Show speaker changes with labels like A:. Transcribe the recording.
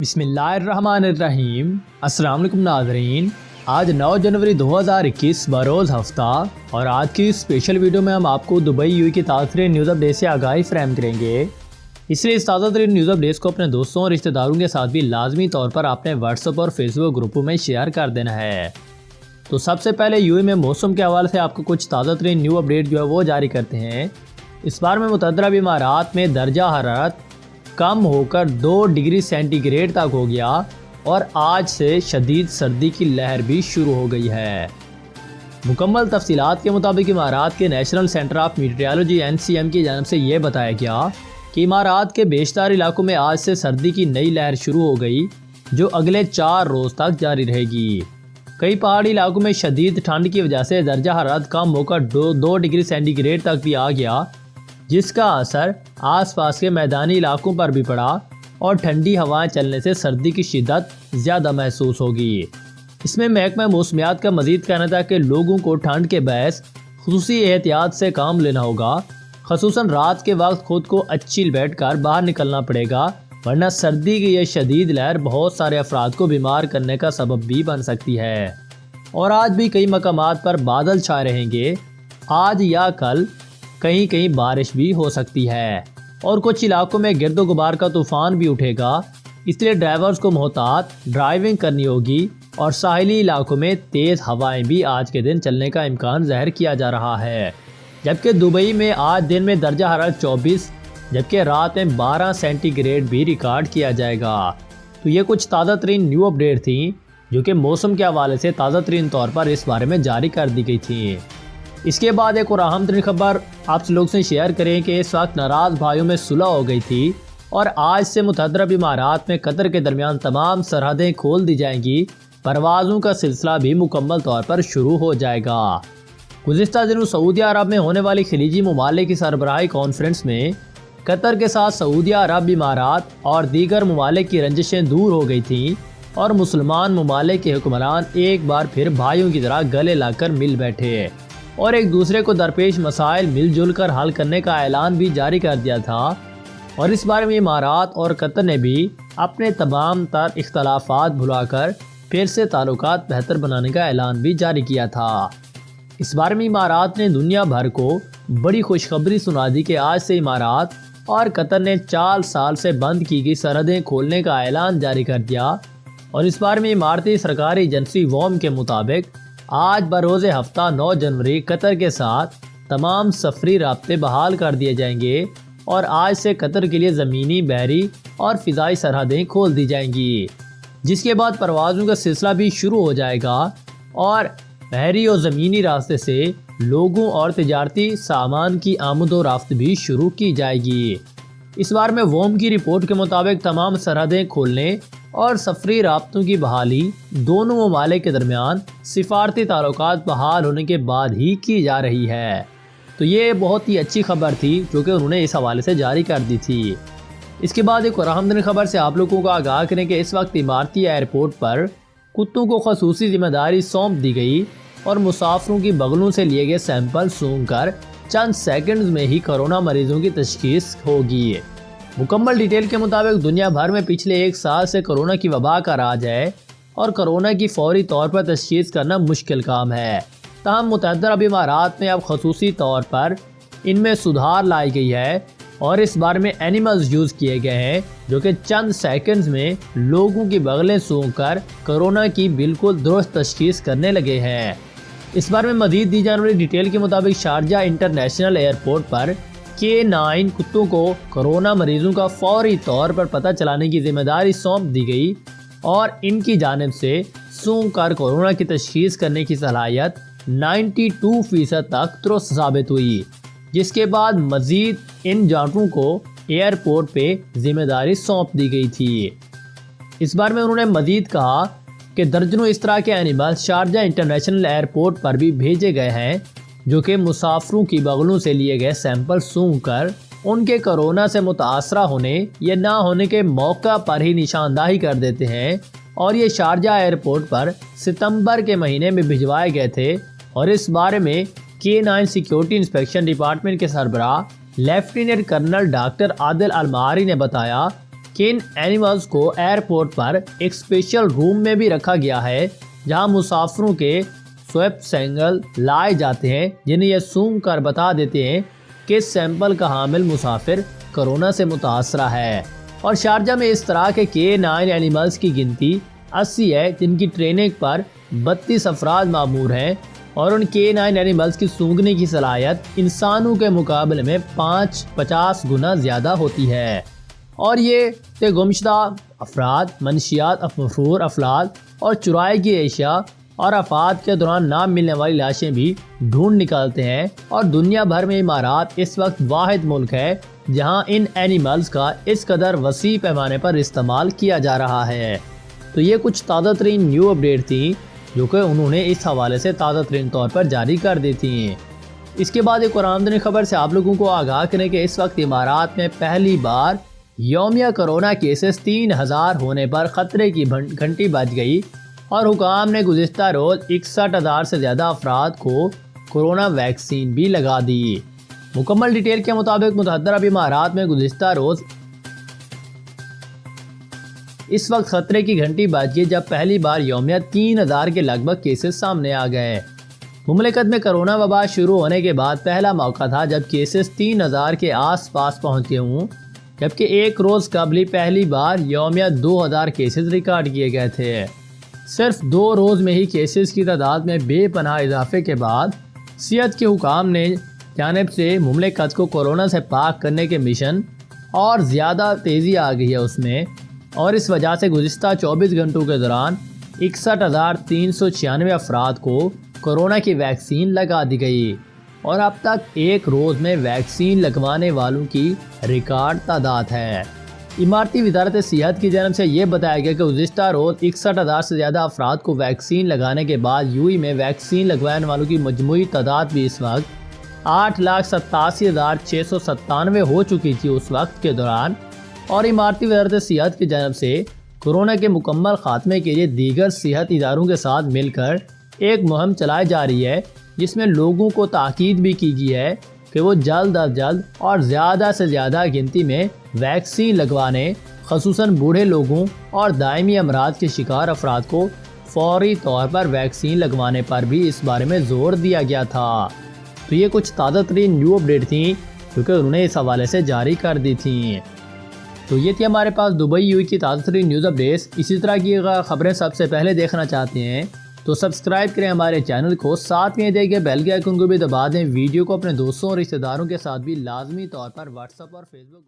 A: بسم اللہ الرحمن الرحیم۔ السلام علیکم ناظرین، آج 9 جنوری 2021 بروز ہفتہ اور آج کی اسپیشل ویڈیو میں ہم آپ کو دبئی یو کی تازہ ترین نیوز اپ ڈیٹ سے آگاہی فراہم کریں گے۔ اس لیے اس تازہ ترین نیوز اپ ڈیٹس کو اپنے دوستوں اور رشتہ داروں کے ساتھ بھی لازمی طور پر اپنے واٹس ایپ اور فیس بک گروپوں میں شیئر کر دینا ہے۔ تو سب سے پہلے یو میں موسم کے حوالے سے آپ کو کچھ تازہ ترین نیو اپ ڈیٹ جو ہے وہ جاری کرتے ہیں۔ اس بار میں متعدد امارات میں درجہ حرارت کم ہو کر 2 ڈگری سینٹی گریڈ تک ہو گیا اور آج سے شدید سردی کی لہر بھی شروع ہو گئی ہے۔ مکمل تفصیلات کے مطابق امارات کے نیشنل سینٹر آف میٹیورولوجی (NCM) کی جانب سے یہ بتایا گیا کہ امارات کے بیشتر علاقوں میں آج سے سردی کی نئی لہر شروع ہو گئی جو اگلے 4 روز تک جاری رہے گی۔ کئی پہاڑی علاقوں میں شدید ٹھنڈ کی وجہ سے درجہ حرارت کم ہو کر 2 ڈگری سینٹی گریڈ تک بھی آ گیا، جس کا اثر آس پاس کے میدانی علاقوں پر بھی پڑا اور ٹھنڈی ہوائیں چلنے سے سردی کی شدت زیادہ محسوس ہوگی۔ اس میں محکمہ موسمیات کا مزید کہنا تھا کہ لوگوں کو ٹھنڈ کے باعث خصوصی احتیاط سے کام لینا ہوگا، خصوصاً رات کے وقت خود کو اچھی لپیٹ کر باہر نکلنا پڑے گا، ورنہ سردی کی یہ شدید لہر بہت سارے افراد کو بیمار کرنے کا سبب بھی بن سکتی ہے۔ اور آج بھی کئی مقامات پر بادل چھائے رہیں گے۔ آج یا کل کہیں کہیں بارش بھی ہو سکتی ہے اور کچھ علاقوں میں گرد و غبار کا طوفان بھی اٹھے گا، اس لیے ڈرائیورز کو محتاط ڈرائیونگ کرنی ہوگی اور ساحلی علاقوں میں تیز ہوائیں بھی آج کے دن چلنے کا امکان ظاہر کیا جا رہا ہے۔ جبکہ دبئی میں آج دن میں درجہ حرارت 24 جبکہ رات میں 12 سینٹی گریڈ بھی ریکارڈ کیا جائے گا۔ تو یہ کچھ تازہ ترین نیو اپ ڈیٹ تھیں جو کہ موسم کے حوالے سے تازہ ترین طور پر اس بارے میں جاری کر دی گئی تھیں۔ اس کے بعد ایک اور اہم ترین خبر آپ سے لوگ سے شیئر کریں کہ اس وقت ناراض بھائیوں میں صلح ہو گئی تھی اور آج سے متعدد امارات میں قطر کے درمیان تمام سرحدیں کھول دی جائیں گی۔ پروازوں کا سلسلہ بھی مکمل طور پر شروع ہو جائے گا۔ گزشتہ دنوں سعودی عرب میں ہونے والی خلیجی ممالک کی سربراہی کانفرنس میں قطر کے ساتھ سعودی عرب، امارات اور دیگر ممالک کی رنجشیں دور ہو گئی تھیں اور مسلمان ممالک کے حکمران ایک بار پھر بھائیوں کی طرح گلے لا کر مل بیٹھے اور ایک دوسرے کو درپیش مسائل مل جل کر حل کرنے کا اعلان بھی جاری کر دیا تھا۔ اور اس بارے میں امارات اور قطر نے بھی اپنے تمام تر اختلافات بھلا کر پھر سے تعلقات بہتر بنانے کا اعلان بھی جاری کیا تھا۔ اس بارے میں امارات نے دنیا بھر کو بڑی خوشخبری سنا دی کہ آج سے امارات اور قطر نے 4 سال سے بند کی گئی سرحدیں کھولنے کا اعلان جاری کر دیا۔ اور اس بارے میں اماراتی سرکاری ایجنسی ووم کے مطابق آج بروز ہفتہ 9 جنوری قطر کے ساتھ تمام سفری رابطے بحال کر دیے جائیں گے اور آج سے قطر کے لیے زمینی، بحری اور فضائی سرحدیں کھول دی جائیں گی، جس کے بعد پروازوں کا سلسلہ بھی شروع ہو جائے گا اور بحری اور زمینی راستے سے لوگوں اور تجارتی سامان کی آمد و رفت بھی شروع کی جائے گی۔ اس بار میں ووم کی رپورٹ کے مطابق تمام سرحدیں کھولنے اور سفری رابطوں کی بحالی دونوں ممالک کے درمیان سفارتی تعلقات بحال ہونے کے بعد ہی کی جا رہی ہے۔ تو یہ بہت ہی اچھی خبر تھی جو کہ انہوں نے اس حوالے سے جاری کر دی تھی۔ اس کے بعد ایک اور اہم ترین خبر سے آپ لوگوں کو آگاہ کریں کہ اس وقت اماراتی ایئرپورٹ پر کتوں کو خصوصی ذمہ داری سونپ دی گئی اور مسافروں کی بغلوں سے لیے گئے سیمپل سونگھ کر چند سیکنڈز میں ہی کرونا مریضوں کی تشخیص ہوگی۔ مکمل ڈیٹیل کے مطابق دنیا بھر میں پچھلے 1 سال سے کرونا کی وبا کا راج ہے اور کرونا کی فوری طور پر تشخیص کرنا مشکل کام ہے۔ تاہم متعدد عرب امارات میں اب خصوصی طور پر ان میں سدھار لائی گئی ہے اور اس بار میں اینیملز یوز کیے گئے ہیں جو کہ چند سیکنڈز میں لوگوں کی بغلیں سونگھ کر کرونا کی بالکل درست تشخیص کرنے لگے ہیں۔ اس بار میں مزید دی جانے والی ڈیٹیل کے مطابق شارجہ انٹرنیشنل ایئرپورٹ پر K9 کتوں کو کرونا مریضوں کا فوری طور پر پتہ چلانے کی ذمہ داری سونپ دی گئی اور ان کی جانب سے سونگھ کر کورونا کی تشخیص کرنے کی صلاحیت 92% تک درست ثابت ہوئی، جس کے بعد مزید ان جانوروں کو ایئرپورٹ پہ ذمہ داری سونپ دی گئی تھی۔ اس بار میں انہوں نے مزید کہا کہ درجنوں اس طرح کے اینیمل شارجہ انٹرنیشنل ایئرپورٹ پر بھی بھیجے گئے ہیں جو کہ مسافروں کی بغلوں سے لیے گئے سیمپل سونگھ کر ان کے کرونا سے متاثرہ ہونے یا نہ ہونے کے موقع پر ہی نشاندہی کر دیتے ہیں، اور یہ شارجہ ایئرپورٹ پر ستمبر کے مہینے میں بھجوائے گئے تھے۔ اور اس بارے میں K9 سیکیورٹی انسپیکشن ڈپارٹمنٹ کے سربراہ لیفٹیننٹ کرنل ڈاکٹر عادل المعاری نے بتایا کہ ان اینیملز کو ایئرپورٹ پر ایک اسپیشل روم میں بھی رکھا گیا ہے جہاں مسافروں کے سویپ سینگل لائے جاتے ہیں جنہیں یہ سونگھ کر بتا دیتے ہیں کہ سیمپل کا حامل مسافر کورونا سے متاثرہ ہے۔ اور شارجہ میں اس طرح کے K9 اینیملز کی گنتی 80 ہے جن کی ٹریننگ پر 32 افراد مامور ہیں، اور ان K9 اینیملز کی سونگھنے کی صلاحیت انسانوں کے مقابلے میں 50 گنا زیادہ ہوتی ہے۔ اور یہ گمشدہ افراد، منشیات مفرور افراد اور چرائی کی اشیاء اور آفات کے دوران نہ ملنے والی لاشیں بھی ڈھونڈ نکالتے ہیں، اور دنیا بھر میں امارات اس وقت واحد ملک ہے جہاں ان اینیملز کا اس قدر وسیع پیمانے پر استعمال کیا جا رہا ہے۔ تو یہ کچھ تازہ ترین نیو اپڈیٹ تھیں جو کہ انہوں نے اس حوالے سے تازہ ترین طور پر جاری کر دی تھیں۔ اس کے بعد ایک اور آمدنی خبر سے آپ لوگوں کو آگاہ کریں کہ اس وقت امارات میں پہلی بار یومیہ کرونا کیسز 3000 ہونے پر خطرے کی گھنٹی بج گئی، اور حکام نے گزشتہ روز 61,000 سے زیادہ افراد کو کورونا ویکسین بھی لگا دی۔ مکمل ڈیٹیل کے مطابق متحدہ عرب امارات میں گزشتہ روز اس وقت خطرے کی گھنٹی بج گئی جب پہلی بار یومیہ 3000 کے لگ بھگ کیسز سامنے آ گئے۔ مملکت میں کرونا وبا شروع ہونے کے بعد پہلا موقع تھا جب کیسز 3000 کے آس پاس پہنچے ہوں، جبکہ ایک روز قبل ہی پہلی بار یومیہ 2000 کیسز ریکارڈ کیے گئے تھے۔ صرف 2 روز میں ہی کیسز کی تعداد میں بے پناہ اضافے کے بعد صحت کے حکام نے جانب سے مملکت کو کورونا سے پاک کرنے کے مشن اور زیادہ تیزی آ گئی ہے اس میں، اور اس وجہ سے گزشتہ 24 گھنٹوں کے دوران 61,396 افراد کو کورونا کی ویکسین لگا دی گئی، اور اب تک ایک روز میں ویکسین لگوانے والوں کی ریکارڈ تعداد ہے۔ امارتی وزارت صحت کی جانب سے یہ بتایا گیا کہ گزشتہ روز 61,000 سے زیادہ افراد کو ویکسین لگانے کے بعد UAE میں ویکسین لگوانے والوں کی مجموعی تعداد بھی اس وقت 8,87,697 ہو چکی تھی اس وقت کے دوران۔ اور امارتی وزارت صحت کی جانب سے کورونا کے مکمل خاتمے کے لیے دیگر صحت اداروں کے ساتھ مل کر ایک مہم چلائی جا رہی ہے جس میں لوگوں کو تاکید بھی کی گئی ہے کہ وہ جلد از جلد اور زیادہ سے زیادہ گنتی میں ویکسین لگوانے، خصوصاً بوڑھے لوگوں اور دائمی امراض کے شکار افراد کو فوری طور پر ویکسین لگوانے پر بھی اس بارے میں زور دیا گیا تھا۔ تو یہ کچھ تازہ ترین نیو اپڈیٹ تھیں کیونکہ انہوں نے اس حوالے سے جاری کر دی تھیں۔ تو یہ تھی ہمارے پاس دبئی UAE کی تازہ ترین نیوز اپڈیٹس۔ اسی طرح کی خبریں سب سے پہلے دیکھنا چاہتے ہیں تو سبسکرائب کریں ہمارے چینل کو، ساتھ میں دے کے بیل کے آئیکن کو بھی دبا دیں۔ ویڈیو کو اپنے دوستوں اور رشتہ داروں کے ساتھ بھی لازمی طور پر واٹس ایپ اور فیس بک